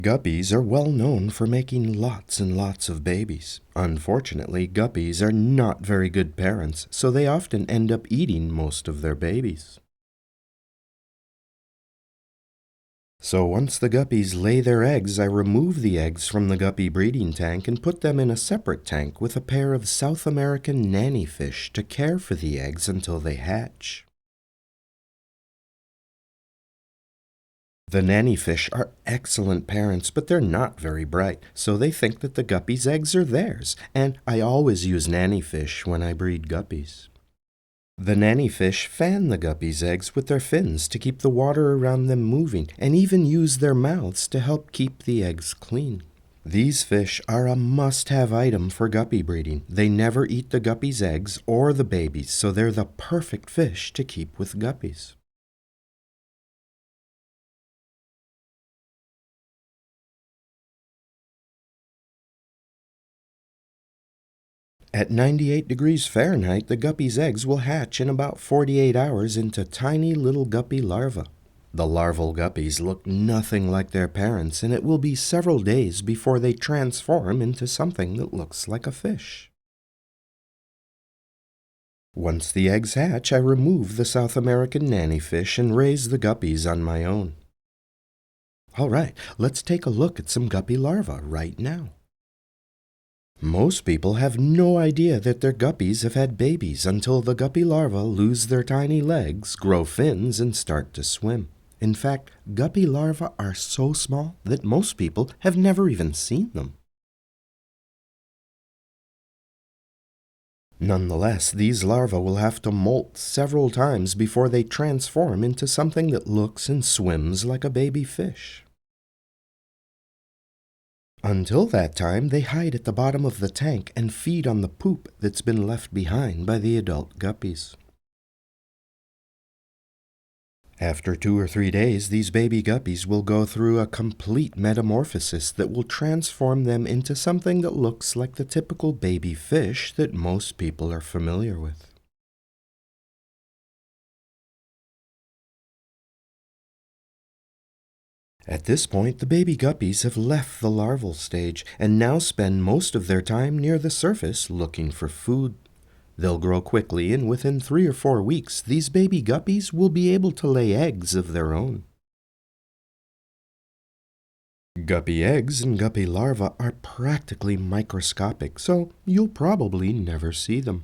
Guppies are well known for making lots and lots of babies. Unfortunately, guppies are not very good parents, so they often end up eating most of their babies. So once the guppies lay their eggs, I remove the eggs from the guppy breeding tank and put them in a separate tank with a pair of South American nanny fish to care for the eggs until they hatch. The nanny fish are excellent parents, but they're not very bright, so they think that the guppy's eggs are theirs, and I always use nanny fish when I breed guppies. The nanny fish fan the guppy's eggs with their fins to keep the water around them moving, and even use their mouths to help keep the eggs clean. These fish are a must-have item for guppy breeding. They never eat the guppy's eggs or the babies, so they're the perfect fish to keep with guppies. At 98 degrees Fahrenheit, the guppy's eggs will hatch in about 48 hours into tiny little guppy larvae. The larval guppies look nothing like their parents, and it will be several days before they transform into something that looks like a fish. Once the eggs hatch, I remove the South American nanny fish and raise the guppies on my own. All right, let's take a look at some guppy larvae right now. Most people have no idea that their guppies have had babies until the guppy larvae lose their tiny legs, grow fins, and start to swim. In fact, guppy larvae are so small that most people have never even seen them. Nonetheless, these larvae will have to molt several times before they transform into something that looks and swims like a baby fish. Until that time, they hide at the bottom of the tank and feed on the poop that's been left behind by the adult guppies. After 2 or 3 days, these baby guppies will go through a complete metamorphosis that will transform them into something that looks like the typical baby fish that most people are familiar with. At this point, the baby guppies have left the larval stage and now spend most of their time near the surface looking for food. They'll grow quickly, and within 3 or 4 weeks, these baby guppies will be able to lay eggs of their own. Guppy eggs and guppy larvae are practically microscopic, so you'll probably never see them.